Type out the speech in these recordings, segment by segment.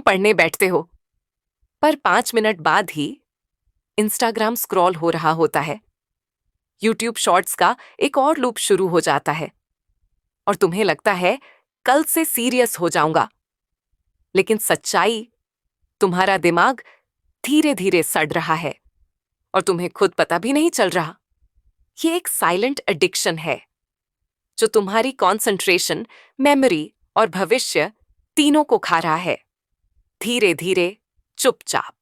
पढ़ने बैठते हो, पर 5 मिनट बाद ही इंस्टाग्राम स्क्रॉल हो रहा होता है, यूट्यूब शॉर्ट्स का एक और लूप शुरू हो जाता है और तुम्हें लगता है कल से सीरियस हो जाऊंगा। लेकिन सच्चाई, तुम्हारा दिमाग धीरे धीरे सड़ रहा है और तुम्हें खुद पता भी नहीं चल रहा। ये एक साइलेंट एडिक्शन है जो तुम्हारी कंसंट्रेशन, मेमोरी और भविष्य तीनों को खा रहा है, धीरे धीरे, चुपचाप।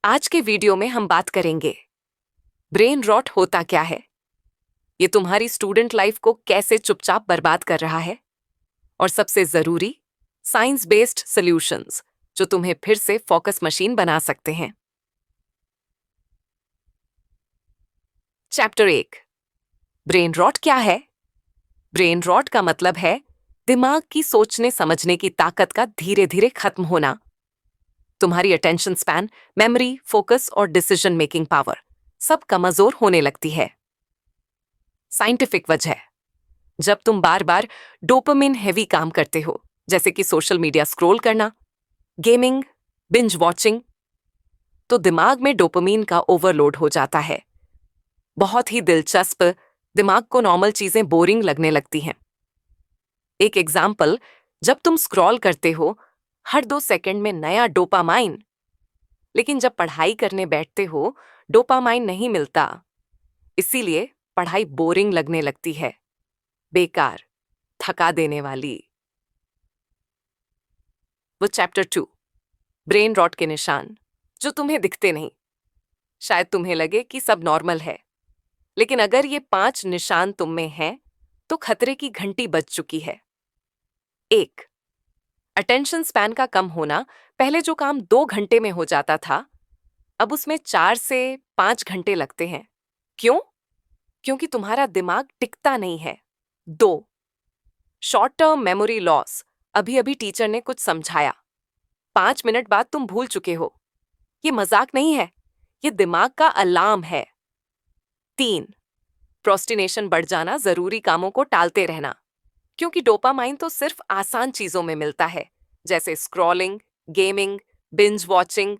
आज के वीडियो में हम बात करेंगे ब्रेन रॉट होता क्या है, ये तुम्हारी स्टूडेंट लाइफ को कैसे चुपचाप बर्बाद कर रहा है, और सबसे जरूरी, साइंस बेस्ड सॉल्यूशंस जो तुम्हें फिर से फोकस मशीन बना सकते हैं। चैप्टर 1, ब्रेन रॉट क्या है? ब्रेन रॉट का मतलब है दिमाग की सोचने समझने की ताकत का धीरे धीरे खत्म होना। तुम्हारी अटेंशन स्पैन, मेमोरी, फोकस और डिसीजन मेकिंग पावर सब कमजोर होने लगती है। साइंटिफिक वजह, जब तुम बार बार डोपामिन हेवी काम करते हो, जैसे कि सोशल मीडिया स्क्रॉल करना, गेमिंग, बिंज वॉचिंग, तो दिमाग में डोपामिन का ओवरलोड हो जाता है। बहुत ही दिलचस्प, दिमाग को नॉर्मल चीजें बोरिंग लगने लगती हैं। एक एग्जाम्पल, जब तुम स्क्रॉल करते हो, हर 2 सेकंड में नया डोपामाइन, लेकिन जब पढ़ाई करने बैठते हो डोपामाइन नहीं मिलता, इसीलिए पढ़ाई बोरिंग लगने लगती है, बेकार, थका देने वाली। वो चैप्टर 2, ब्रेन रॉट के निशान जो तुम्हें दिखते नहीं। शायद तुम्हें लगे कि सब नॉर्मल है, लेकिन अगर ये 5 निशान तुम में हैं, तो खतरे की घंटी बज चुकी है। 1, अटेंशन स्पैन का कम होना। पहले जो काम 2 घंटे में हो जाता था, अब उसमें 4 से 5 घंटे लगते हैं। क्यों? क्योंकि तुम्हारा दिमाग टिकता नहीं है। 2, शॉर्ट टर्म मेमोरी लॉस। अभी अभी टीचर ने कुछ समझाया, 5 मिनट बाद तुम भूल चुके हो। ये मजाक नहीं है, ये दिमाग का अलार्म है। 3, प्रोस्टिनेशन बढ़ जाना, जरूरी कामों को टालते रहना, क्योंकि डोपामाइन तो सिर्फ आसान चीजों में मिलता है, जैसे स्क्रॉलिंग, गेमिंग, बिंज वॉचिंग।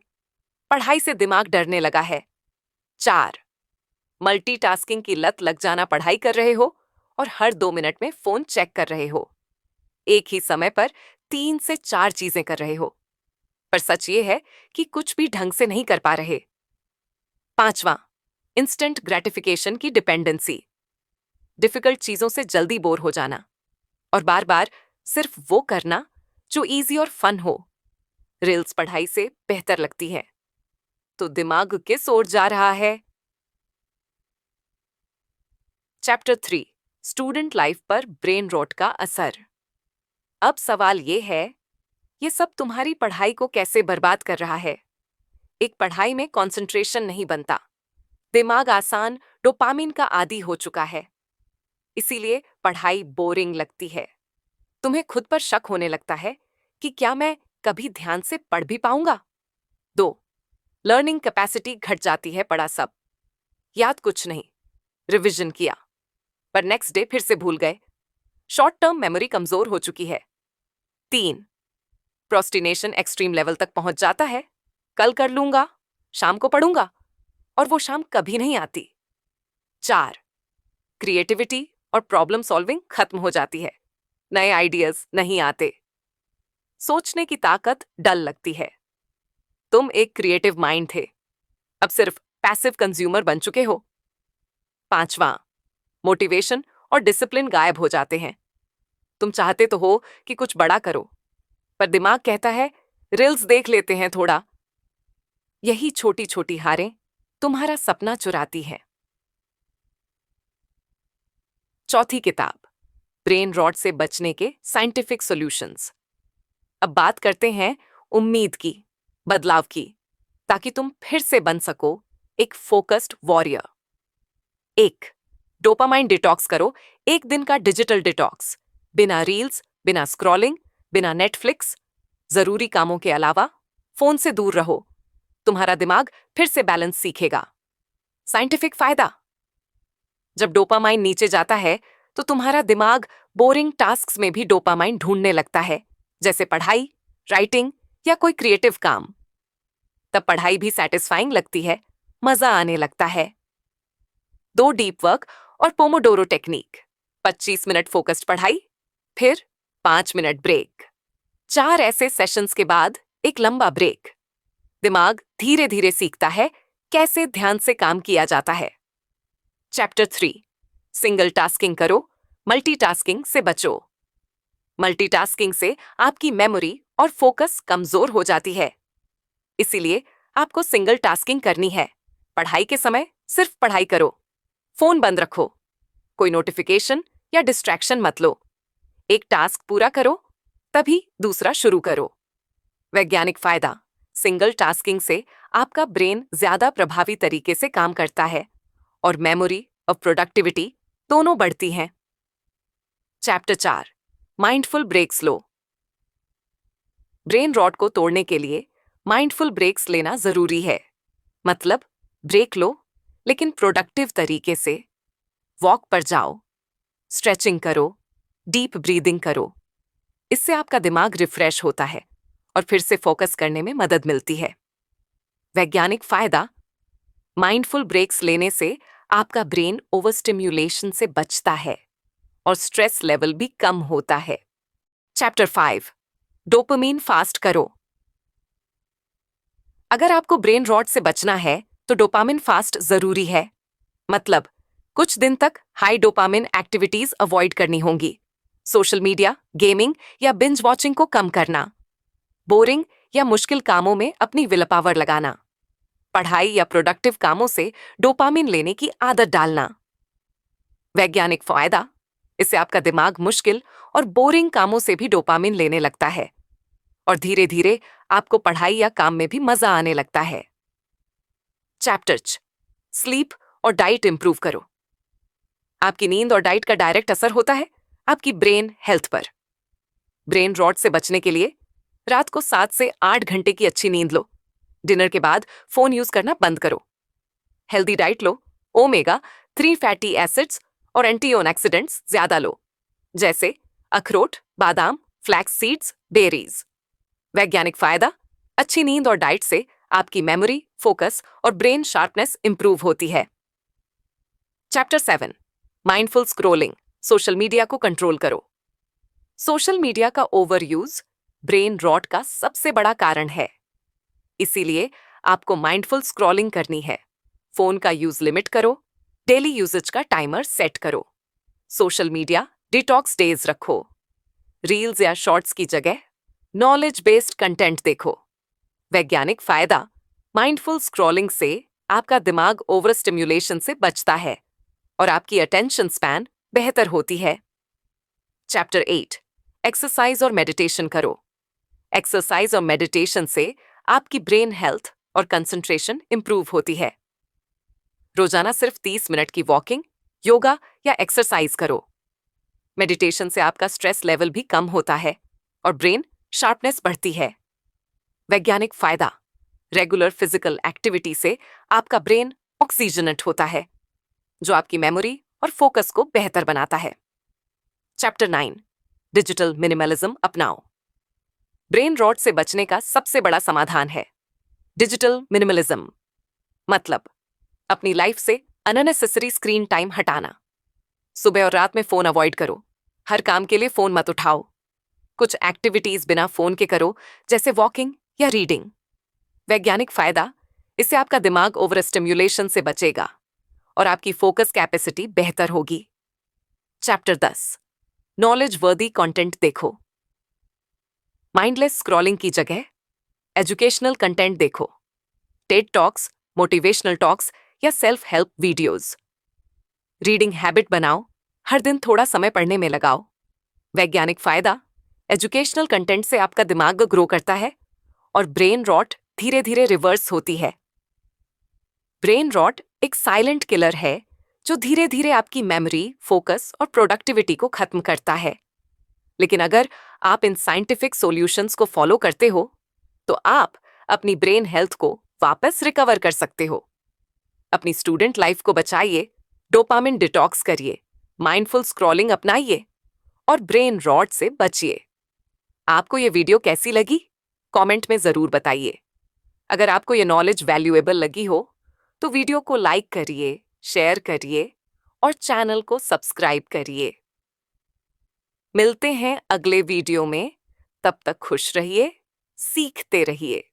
पढ़ाई से दिमाग डरने लगा है। 4, मल्टीटास्किंग की लत लग जाना। पढ़ाई कर रहे हो और हर 2 मिनट में फोन चेक कर रहे हो, एक ही समय पर 3 से 4 चीजें कर रहे हो, पर सच ये है कि कुछ भी ढंग से नहीं कर पा रहे। 5वां, इंस्टेंट ग्रेटिफिकेशन की डिपेंडेंसी। डिफिकल्ट चीजों से जल्दी बोर हो जाना और बार बार सिर्फ वो करना जो इजी और फन हो। रील्स पढ़ाई से बेहतर लगती है, तो दिमाग किस ओर जा रहा है? चैप्टर 3, स्टूडेंट लाइफ पर ब्रेन रॉट का असर। अब सवाल ये है, ये सब तुम्हारी पढ़ाई को कैसे बर्बाद कर रहा है? एक, पढ़ाई में कंसंट्रेशन नहीं बनता। दिमाग आसान डोपामिन का आदी हो चुका है, इसीलिए पढ़ाई बोरिंग लगती है। तुम्हें खुद पर शक होने लगता है कि क्या मैं कभी ध्यान से पढ़ भी पाऊंगा? 2, लर्निंग कैपेसिटी घट जाती है। पढ़ा सब, याद कुछ नहीं, रिवीजन किया, पर नेक्स्ट डे फिर से भूल गए। शॉर्ट टर्म मेमोरी कमजोर हो चुकी है। 3, प्रोस्टिनेशन एक्सट्रीम लेवल तक पहुंच जाता है। कल कर लूंगा, शाम को पढ़ूंगा, और वो शाम कभी नहीं आती। 4, क्रिएटिविटी और प्रॉब्लम सॉल्विंग खत्म हो जाती है। नए आइडियाज नहीं आते, सोचने की ताकत डल लगती है। तुम एक क्रिएटिव माइंड थे, अब सिर्फ पैसिव कंज्यूमर बन चुके हो। 5वां, मोटिवेशन और डिसिप्लिन गायब हो जाते हैं। तुम चाहते तो हो कि कुछ बड़ा करो, पर दिमाग कहता है रील्स देख लेते हैं थोड़ा। यही छोटी छोटी हारें तुम्हारा सपना चुराती है। चौथी किताब, ब्रेन रॉट से बचने के साइंटिफिक सॉल्यूशंस। अब बात करते हैं उम्मीद की, बदलाव की, ताकि तुम फिर से बन सको एक फोकस्ड वॉरियर। 1, डोपामाइन डिटॉक्स करो। 1 दिन का डिजिटल डिटॉक्स, बिना रील्स, बिना स्क्रॉलिंग, बिना नेटफ्लिक्स, जरूरी कामों के अलावा फोन से दूर रहो। तुम्हारा दिमाग फिर से बैलेंस सीखेगा। साइंटिफिक फायदा, जब डोपामाइन नीचे जाता है तो तुम्हारा दिमाग बोरिंग टास्क्स में भी डोपामाइन ढूंढने लगता है, जैसे पढ़ाई, राइटिंग या कोई क्रिएटिव काम। तब पढ़ाई भी सैटिस्फाइंग लगती है, मजा आने लगता है। 2 डीप वर्क और पोमोडोरो टेक्निक। 25 मिनट फोकस्ड पढ़ाई, फिर 5 मिनट ब्रेक। 4 ऐसे सेशंस के बाद एक लंबा ब्रेक। दिमाग धीरे धीरे सीखता है कैसे ध्यान से काम किया जाता है। चैप्टर 3, सिंगल टास्किंग करो, मल्टीटास्किंग से बचो। मल्टीटास्किंग से आपकी मेमोरी और फोकस कमजोर हो जाती है। इसीलिए आपको सिंगल टास्किंग करनी है। पढ़ाई के समय सिर्फ पढ़ाई करो, फोन बंद रखो, कोई नोटिफिकेशन या डिस्ट्रैक्शन मत लो। एक टास्क पूरा करो, तभी दूसरा शुरू करो। वैज्ञानिक फायदा, सिंगल टास्किंग से आपका ब्रेन ज्यादा प्रभावी तरीके से काम करता है और मेमोरी और प्रोडक्टिविटी दोनों बढ़ती हैं। चैप्टर 4, माइंडफुल ब्रेक्स लो। ब्रेन रॉट को तोड़ने के लिए माइंडफुल ब्रेक्स लेना जरूरी है। मतलब ब्रेक लो, लेकिन प्रोडक्टिव तरीके से। वॉक पर जाओ, स्ट्रेचिंग करो, डीप ब्रीदिंग करो। इससे आपका दिमाग रिफ्रेश होता है और फिर से फोकस करने में मदद मिलती है। वैज्ञानिक फायदा, माइंडफुल ब्रेक्स लेने से आपका ब्रेन ओवरस्टिम्युलेशन से बचता है और स्ट्रेस लेवल भी कम होता है। चैप्टर 5, डोपामिन फास्ट करो। अगर आपको ब्रेन रॉट से बचना है तो डोपामिन फास्ट जरूरी है। मतलब कुछ दिन तक हाई डोपामिन एक्टिविटीज अवॉइड करनी होंगी। सोशल मीडिया, गेमिंग या बिंज वॉचिंग को कम करना। बोरिंग या मुश्किल कामों में अपनी विल पावर लगाना। पढ़ाई या प्रोडक्टिव कामों से डोपामिन लेने की आदत डालना। वैज्ञानिक फायदा, इससे आपका दिमाग मुश्किल और बोरिंग कामों से भी डोपामिन लेने लगता है और धीरे धीरे आपको पढ़ाई या काम में भी मजा आने लगता है। चैप्टर 6, स्लीप और डाइट इंप्रूव करो। आपकी नींद और डाइट का डायरेक्ट असर होता है आपकी ब्रेन हेल्थ पर। ब्रेन रॉट से बचने के लिए रात को 7 से 8 घंटे की अच्छी नींद लो। डिनर के बाद फोन यूज करना बंद करो। हेल्दी डाइट लो, ओमेगा 3 फैटी एसिड्स और एंटीऑक्सीडेंट्स ज्यादा लो, जैसे अखरोट, बादाम, फ्लैक्स सीड्स, बेरीज। वैज्ञानिक फायदा, अच्छी नींद और डाइट से आपकी मेमोरी, फोकस और ब्रेन शार्पनेस इंप्रूव होती है। Chapter 7, mindful scrolling, social media को कंट्रोल करो। सोशल मीडिया का ओवर यूज ब्रेन रॉट का सबसे बड़ा कारण है। इसीलिए आपको माइंडफुल स्क्रॉलिंग करनी है। फोन का यूज लिमिट करो, डेली यूजेज का टाइमर सेट करो। सोशल मीडिया डिटॉक्स डेज रखो। रील्स या शॉर्ट्स की जगह नॉलेज बेस्ड कंटेंट देखो। वैज्ञानिक फायदा, माइंडफुल स्क्रॉलिंग से आपका दिमाग ओवर स्टिम्युलेशन से बचता है और आपकी अटेंशन स्पैन बेहतर होती है। चैप्टर 8, एक्सरसाइज और मेडिटेशन करो। एक्सरसाइज और मेडिटेशन से आपकी ब्रेन हेल्थ और कंसंट्रेशन इंप्रूव होती है। रोजाना सिर्फ 30 मिनट की वॉकिंग, योगा या एक्सरसाइज करो। मेडिटेशन से आपका स्ट्रेस लेवल भी कम होता है और ब्रेन शार्पनेस बढ़ती है। वैज्ञानिक फायदा, रेगुलर फिजिकल एक्टिविटी से आपका ब्रेन ऑक्सीजनेट होता है, जो आपकी मेमोरी और फोकस को बेहतर बनाता है। चैप्टर 9, डिजिटल मिनिमलिज्म अपनाओ। ब्रेन रॉट से बचने का सबसे बड़ा समाधान है डिजिटल मिनिमलिज्म। मतलब अपनी लाइफ से अननेसेसरी स्क्रीन टाइम हटाना। सुबह और रात में फोन अवॉइड करो। हर काम के लिए फोन मत उठाओ। कुछ एक्टिविटीज बिना फोन के करो, जैसे वॉकिंग या रीडिंग। वैज्ञानिक फायदा, इससे आपका दिमाग ओवर स्टिम्युलेशन से बचेगा और आपकी फोकस कैपेसिटी बेहतर होगी। चैप्टर 10, नॉलेज वर्दी कंटेंट देखो। माइंडलेस स्क्रॉलिंग की जगह एजुकेशनल कंटेंट देखो। टेड टॉक्स, मोटिवेशनल टॉक्स या self help videos. Reading habit बनाओ, हर दिन थोड़ा समय पढ़ने में लगाओ। वैज्ञानिक फायदा, एजुकेशनल कंटेंट से आपका दिमाग ग्रो करता है और ब्रेन रॉट धीरे धीरे रिवर्स होती है। ब्रेन रॉट एक साइलेंट किलर है जो धीरे धीरे आपकी मेमोरी, फोकस और प्रोडक्टिविटी को खत्म करता है। लेकिन अगर आप इन साइंटिफिक सॉल्यूशंस को फॉलो करते हो तो आप अपनी ब्रेन हेल्थ को वापस रिकवर कर सकते हो। अपनी स्टूडेंट लाइफ को बचाइए, डोपामिन डिटॉक्स करिए, माइंडफुल स्क्रॉलिंग अपनाइए और ब्रेन रॉट से बचिए। आपको ये वीडियो कैसी लगी? कमेंट में ज़रूर बताइए। अगर आपको ये नॉलेज वैल्यूएबल लगी हो, तो वीडियो को लाइक करिए, शेयर करिए और चैनल को सब्सक्राइब करिए। मिलते हैं अगले वीडियो में। तब तक खुश रहिए, सीखते रहिए।